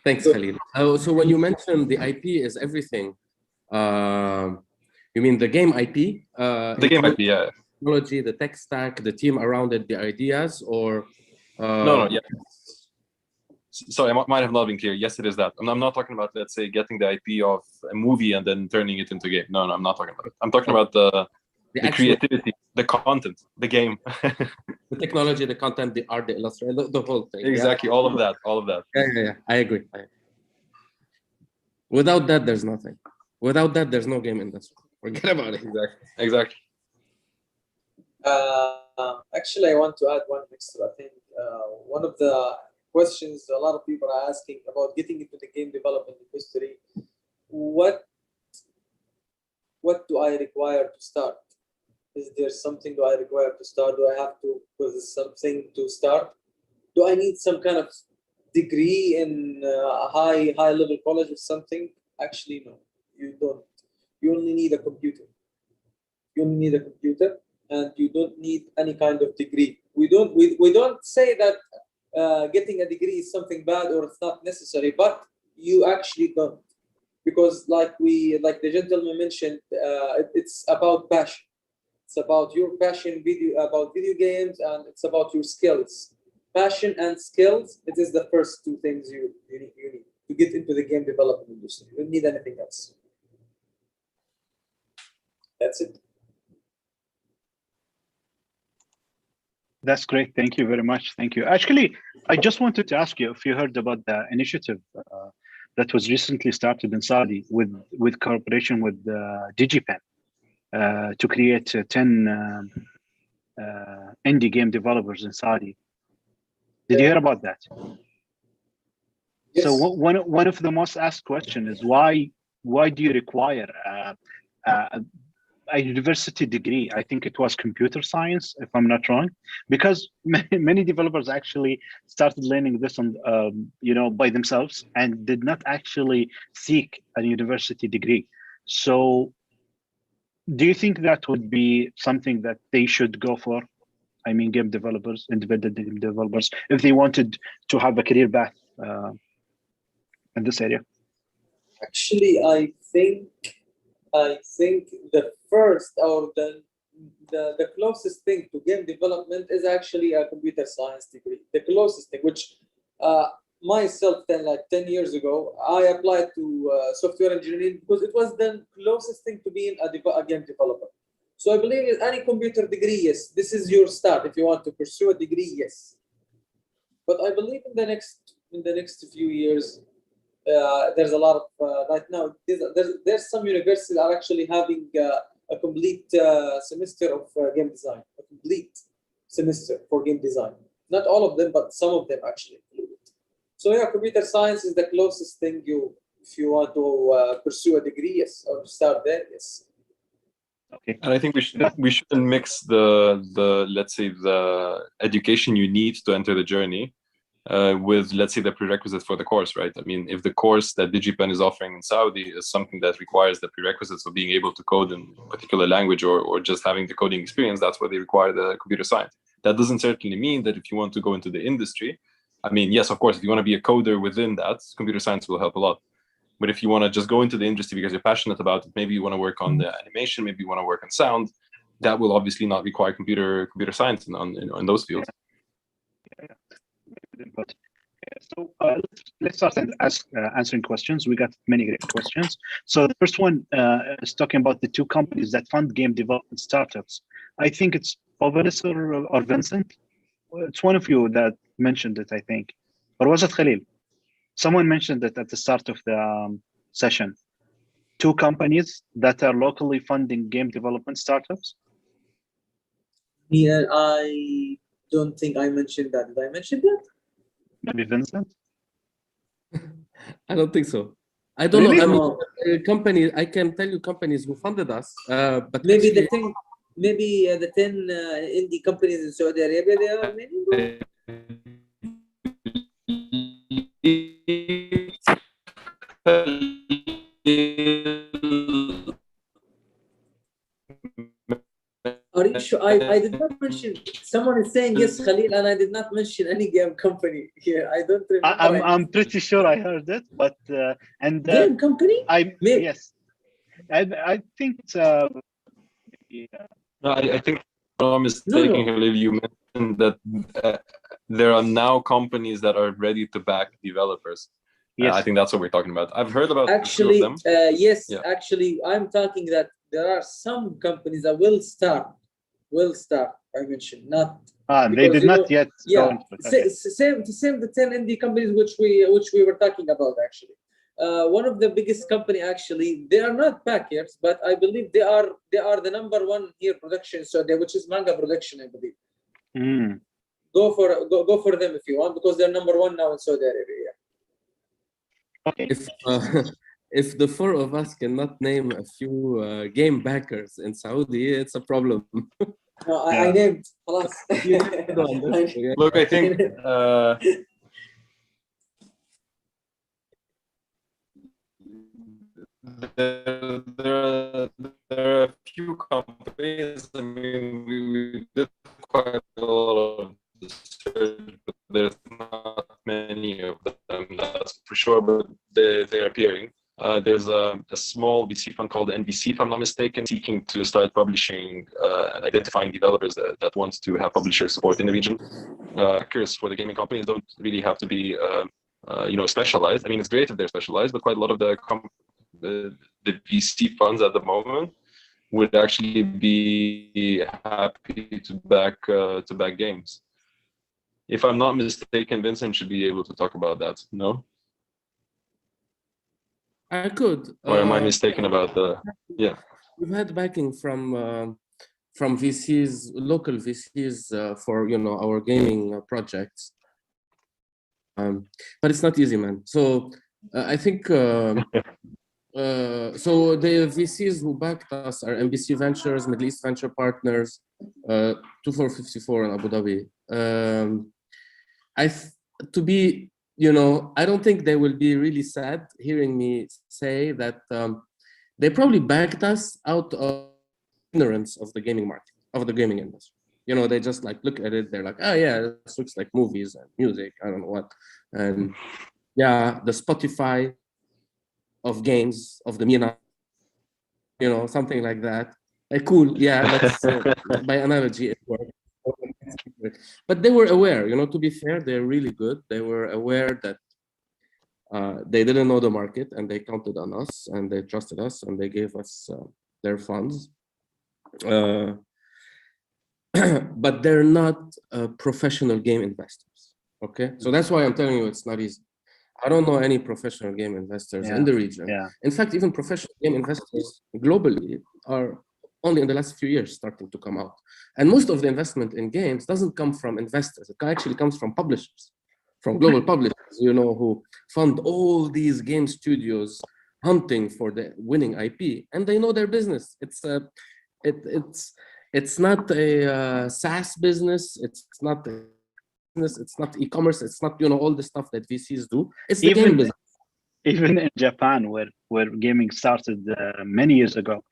Thanks, Khalil. So when you mentioned the IP is everything, you mean the game IP? The game IP, yeah. Technology, the tech stack, the team around it, the ideas, or? No, yeah. Sorry, I might have not been clear. Yes, it is that. I'm not talking about, let's say, getting the IP of a movie and then turning it into a game. No, I'm not talking about it. I'm talking about the creativity, the content, the game. The technology, the content, the art, the illustration, the whole thing. Exactly, yeah? all of that. Yeah. I agree. Without that, there's nothing. Without that, there's no game industry. Forget about it. Exactly. Actually, I want to add one extra thing. One of the questions a lot of people are asking about getting into the game development industry, what do I require to start? Is there something do I require to start? Do I have to possess something to start? Do I need some kind of degree in a high level college or something? Actually, no, you don't. You only need a computer. And you don't need any kind of degree. We don't say that getting a degree is something bad or it's not necessary, but you actually don't, because like the gentleman mentioned, it's about passion. It's about your passion about video games, and it's about your skills. Passion and skills, it is the first two things you need to get into the game development industry. You don't need anything else. That's it. That's great. Thank you very much. Thank you. Actually, I just wanted to ask you if you heard about the initiative that was recently started in Saudi with cooperation with DigiPen to create 10 indie game developers in Saudi. Did you hear about that? Yes. So one of the most asked questions is why do you require a university degree? I think it was computer science, if I'm not wrong, because many developers actually started learning this on by themselves and did not actually seek a university degree. So do you think that would be something that they should go for? I mean, game developers, independent game developers, if they wanted to have a career path in this area? Actually, I think the first or the closest thing to game development is actually a computer science degree. The closest thing, which myself 10 years ago, I applied to software engineering because it was the closest thing to being a game developer. So I believe in any computer degree, yes, this is your start. If you want to pursue a degree, yes. But I believe in the next few years, there's a lot of right now. There's some universities are actually having a complete semester of game design, a complete semester for game design. Not all of them, but some of them actually included. So yeah, computer science is the closest thing if you want to pursue a degree, yes, or start there, yes. Okay. And I think we shouldn't mix the let's say the education you need to enter the journey with, let's say, the prerequisites for the course, right? I mean, if the course that DigiPen is offering in Saudi is something that requires the prerequisites of being able to code in a particular language or just having the coding experience, that's why they require the computer science. That doesn't certainly mean that if you want to go into the industry, I mean, yes, of course, if you want to be a coder within that, computer science will help a lot. But if you want to just go into the industry because you're passionate about it, maybe you want to work on the animation, maybe you want to work on sound, that will obviously not require computer science in those fields. But so let's start answering questions. We got many great questions. So the first one is talking about the two companies that fund game development startups. I think it's Povelis or Vincent. It's one of you that mentioned it, I think. Or was it Khalil? Someone mentioned it at the start of the session. Two companies that are locally funding game development startups. Yeah, I don't think I mentioned that. Did I mention that? Maybe Vincent? I don't think so. I don't Really? know. I mean, companies. I can tell you companies who funded us, but Maybe actually, the 10 indie companies in Saudi Arabia. They are maybe. Are you sure? I did not mention. Someone is saying yes, Khalil, and I did not mention any game company here. I don't remember. I'm pretty sure I heard it, but game company. Yes, I think it's yeah. No, I think if I'm mistaken, Khalil, you mentioned that there are now companies that are ready to back developers. Yes. I think that's what we're talking about. I've heard about actually two of them. yes, Yeah. actually I'm talking that there are some companies that will start. I mentioned not. They did not yet. Yeah, same the 10 indie companies which we were talking about actually. One of the biggest company actually, they are not backers, but I believe they are the number one here production, so which is manga production, I believe. Go for them if you want, because they're number one now in Saudi Arabia. Okay. If the four of us cannot name a few game backers in Saudi, it's a problem. No, I named. Look, I think there are a few companies. I mean, we did quite a lot of research, but there's not many of them, that's for sure, but they are appearing. There's a small VC fund called NVC, if I'm not mistaken, seeking to start publishing and identifying developers that want to have publisher support in the region. Curious for the gaming companies don't really have to be specialized. I mean, it's great if they're specialized, but quite a lot of the VC funds at the moment would actually be happy to back games. If I'm not mistaken, Vincent should be able to talk about that. No? I could. Or am I mistaken about the? Yeah. We've had backing from VCs, local VCs, for our gaming projects. But it's not easy, man. So I think so. The VCs who backed us are MBC Ventures, Middle East Venture Partners, 2454 in Abu Dhabi. I don't think they will be really sad hearing me say that they probably backed us out of ignorance of the gaming market, of the gaming industry. They just look at it, they're like, oh yeah, this looks like movies and music, I don't know what. And yeah, the Spotify of games, of the MENA, something like that. Cool, yeah, that's by analogy it works. But they were aware, to be fair, they're really good. They were aware that they didn't know the market, and they counted on us, and they trusted us, and they gave us their funds. But they're not professional game investors, okay? So that's why I'm telling you it's not easy. I don't know any professional game investors in the region. Yeah. In fact, even professional game investors globally are only in the last few years starting to come out. And most of the investment in games doesn't come from investors. It actually comes from publishers, from global publishers, who fund all these game studios hunting for the winning IP, and they know their business. It's not a SaaS business. It's not a business. It's not e-commerce. It's not all the stuff that VCs do. It's the game business. Even in Japan, where gaming started many years ago,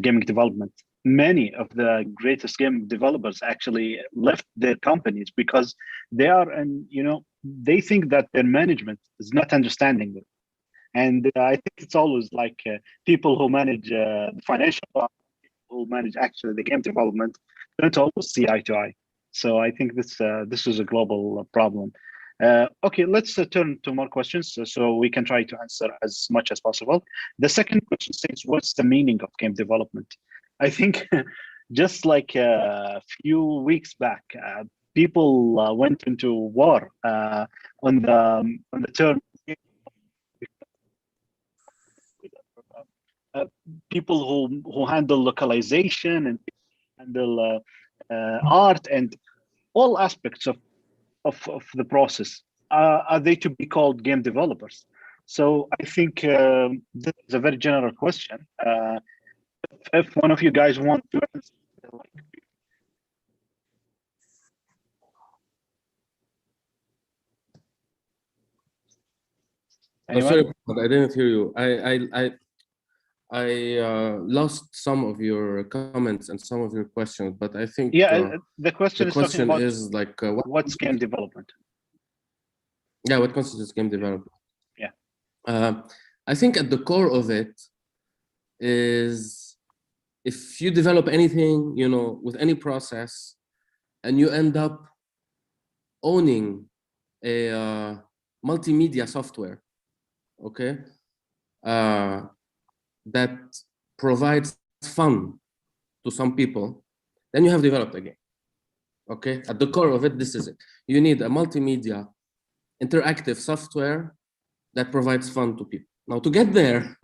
gaming development, many of the greatest game developers actually left their companies because they are, they think that their management is not understanding them. And I think it's always like people who manage the financial part, who who manage actually the game development don't always see eye to eye. So I think this is a global problem. Okay, let's turn to more questions so we can try to answer as much as possible. The second question says, what's the meaning of game development? I think just like a few weeks back, people went into war on the term. People who handle localization and handle art and all aspects of the process, are they to be called game developers? So I think this is a very general question. If one of you guys want to answer, sorry, but I didn't hear you. I lost some of your comments and some of your questions, but I think the question is like what's game development? Yeah, what constitutes game development? Yeah, I think at the core of it is if you develop anything, you know, with any process, and you end up owning a multimedia software, okay, that provides fun to some people, then you have developed a game. Okay, at the core of it, this is it. You need a multimedia interactive software that provides fun to people. Now, to get there,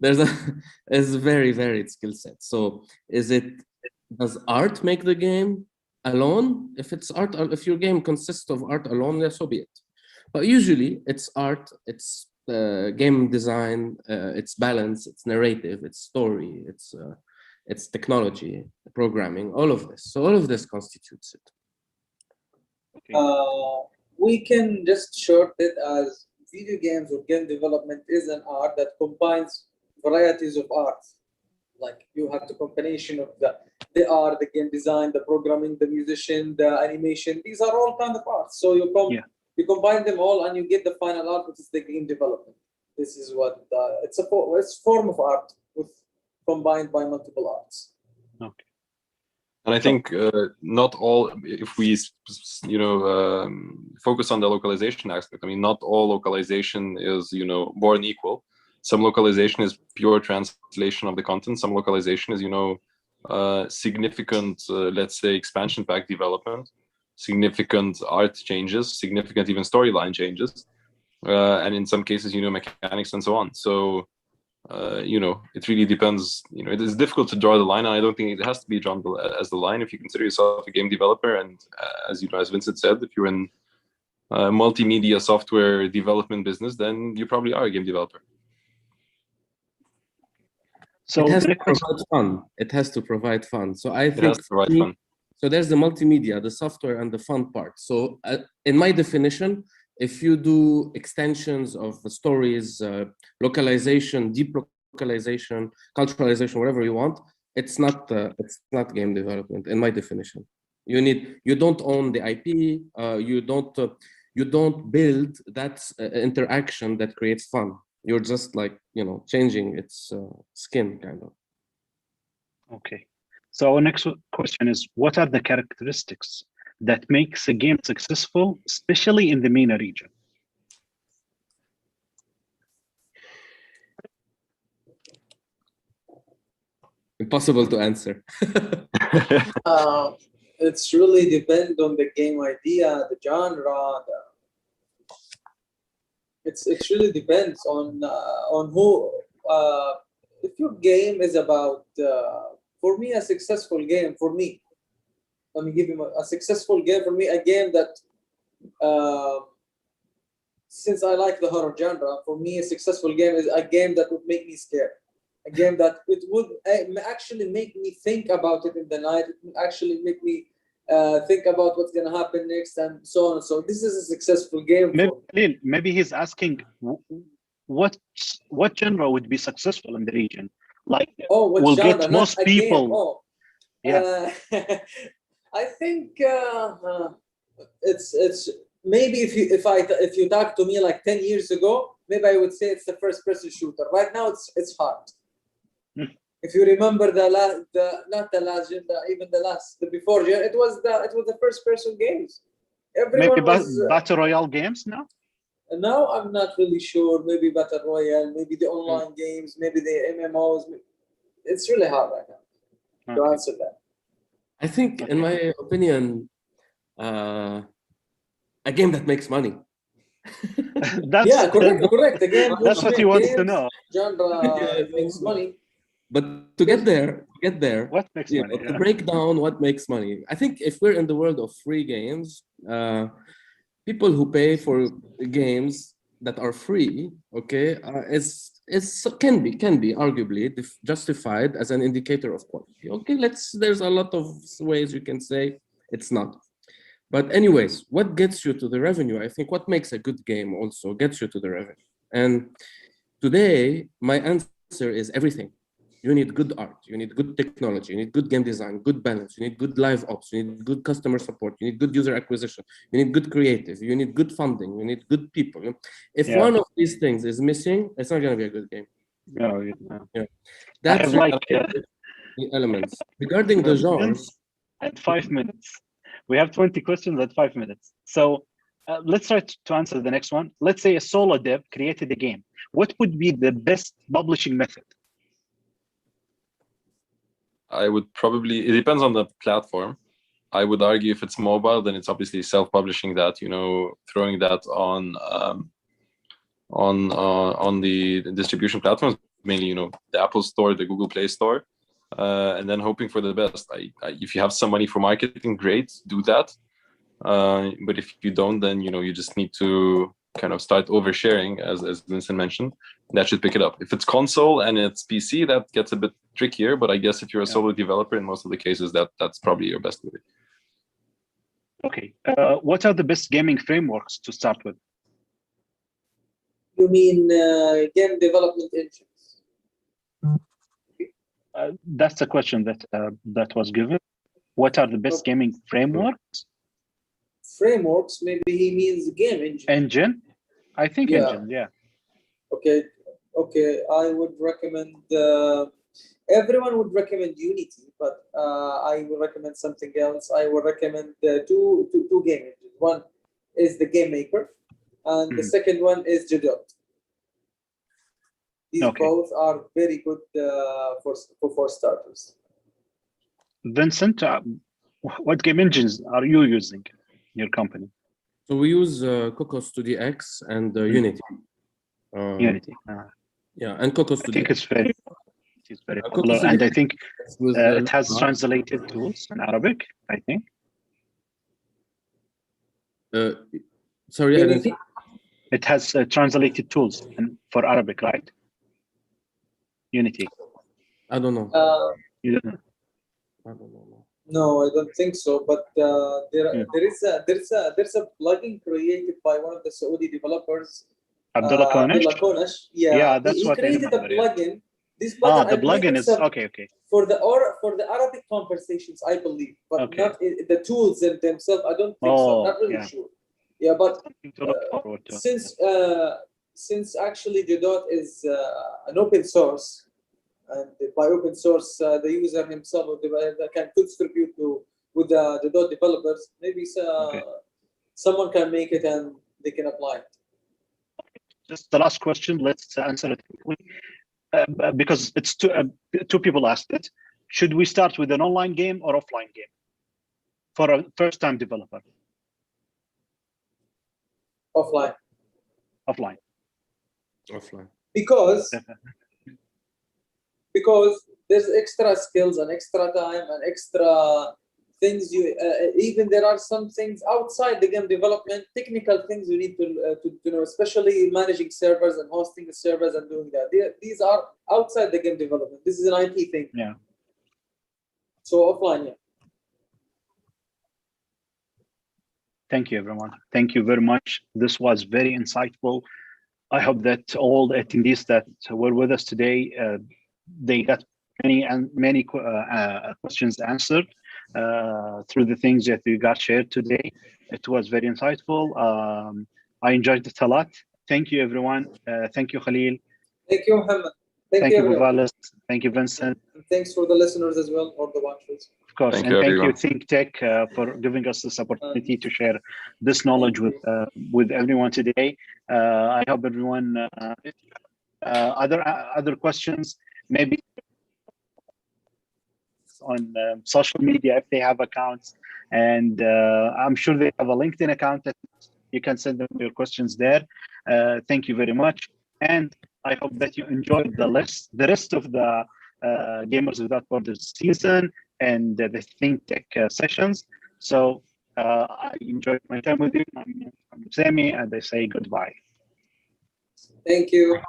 there's a very varied skill set. So, does art make the game alone? If it's art, if your game consists of art alone, then so be it. But usually, it's art, it's game design, it's balance, it's narrative, it's story, it's technology, programming, all of this. So all of this constitutes it. okay. We can just short it as video games or game development is an art that combines varieties of arts. Like you have the combination of the art, the game design, the programming, the musician, the animation. These are all kind of arts. So you combine them all and you get the final art, which is the game development. This is what it's a form of art combined by multiple arts. Okay. And I think not all, if we focus on the localization aspect, I mean, not all localization is born equal. Some localization is pure translation of the content. Some localization is significant, let's say, expansion pack development, significant art changes, significant even storyline changes, and in some cases mechanics and so on. So it really depends. It is difficult to draw the line, and I don't think it has to be drawn as the line. If you consider yourself a game developer, and as Vincent said, if you're in multimedia software development business, then you probably are a game developer. So it has to provide fun. It has to provide fun. So I think it has to provide fun. So there's the multimedia, the software, and the fun part. So in my definition, if you do extensions of the stories, localization, deep localization, culturalization, whatever you want, it's not game development in my definition. You don't own the IP. You don't build that interaction that creates fun. You're just like changing its skin, kind of. Okay. So our next question is: what are the characteristics that makes a game successful, especially in the MENA region? Impossible to answer. It's really depend on the game idea, the genre. It really depends on who. If your game is about, for me, a successful game. For me, let me give you a successful game. For me, a game that, since I like the horror genre, for me, a successful game is a game that would make me scared. A game that it would actually make me think about it in the night. It would actually make me think about what's going to happen next and so on. So this is a successful game. Maybe he's asking what genre would be successful in the region. Like, we'll genre, get most people. I think it's maybe if you talk to me like 10 years ago, maybe I would say it's the first-person shooter. Right now, it's hard. If you remember even the before, it was the first person games. Everyone maybe was battle royale games now. Now I'm not really sure. Maybe battle royale, maybe the online games, maybe the MMOs. It's really hard right now to answer that. I think, in my opinion, a game that makes money. Correct. The game that's what he wants to know. Genre makes money. But to get there, what makes money? To break down what makes money. I think if we're in the world of free games, people who pay for games that are free, can be arguably justified as an indicator of quality. Okay, there's a lot of ways you can say it's not. But anyways, what gets you to the revenue? I think what makes a good game also gets you to the revenue. And today, my answer is everything. You need good art, you need good technology, you need good game design, good balance, you need good live ops, you need good customer support, you need good user acquisition, you need good creative, you need good funding, you need good people. If one of these things is missing, it's not going to be a good game. That's the elements. Regarding the genres. At 5 minutes. We have 20 questions at 5 minutes. So let's try to answer the next one. Let's say a solo dev created a game. What would be the best publishing method? I would probably, it depends on the platform. I would argue if it's mobile, then it's obviously self-publishing that, throwing that on the distribution platforms, mainly, the Apple Store, the Google Play Store, and then hoping for the best. If you have some money for marketing, great, do that. But if you don't, then, you just need to kind of start oversharing, as Vincent mentioned. That should pick it up. If it's console and it's PC, that gets a bit trickier. But I guess if you're a solo developer, in most of the cases, that's probably your best way. Okay. What are the best gaming frameworks to start with? You mean game development engines? That's the question that was given. What are the best gaming frameworks? Frameworks, maybe he means game engine. Engine? I think engine, yeah. Okay. I would recommend, everyone would recommend Unity, but I will recommend something else. I will recommend two game engines. One is the Game Maker, and the second one is Jadot. These both are very good for starters. Vincent, what game engines are you using in your company? So we use Cocos 2DX and Unity. Unity. And Cocos 2DX. I think it's very popular, and I think it has translated tools in Arabic, I think. Sorry, I didn't. It has translated tools for Arabic, right? Unity. I don't know. You don't know? I don't know. No, I don't think so. But there's a plugin created by one of the Saudi developers. Abdullah Konesh? Yeah, that's what he created a plugin. This plugin, the plugin is okay. For the Arabic conversations, I believe, but not the tools themselves. I don't think so. Not really sure. Yeah, but since actually Jadot is an open source, and by open source, the user himself can contribute with the Jadot developers. Maybe someone can make it and they can apply it. Just the last question. Let's answer it quickly. Because it's two people asked it. Should we start with an online game or offline game for a first-time developer? Offline. Because there's extra skills and extra time and extra things. Even there are some things outside the game development, technical things you need to know, especially managing servers and hosting the servers and doing that. These are outside the game development. This is an IT thing. Yeah. So offline, yeah. Thank you, everyone. Thank you very much. This was very insightful. I hope that all the attendees that were with us today, they got many questions answered through the things that we got shared today. It was very insightful. I enjoyed it a lot. Thank you, everyone. Thank you, Khalil. Thank you, Muhammad. Thank you, Buvalis. Thank you, Vincent. thanks for the listeners as well, or the watchers. Of course, Thank and you, thank you, everyone. Think Tech, for giving us this opportunity to share this knowledge with everyone today. I hope everyone other questions, maybe on social media if they have accounts, and I'm sure they have a LinkedIn account that you can send them your questions there. Thank you very much, and I hope that you enjoyed the rest of the Gamers Without Borders season and the Think Tech sessions. So I enjoyed my time with you. I'm Sammy, and I say goodbye. Thank you.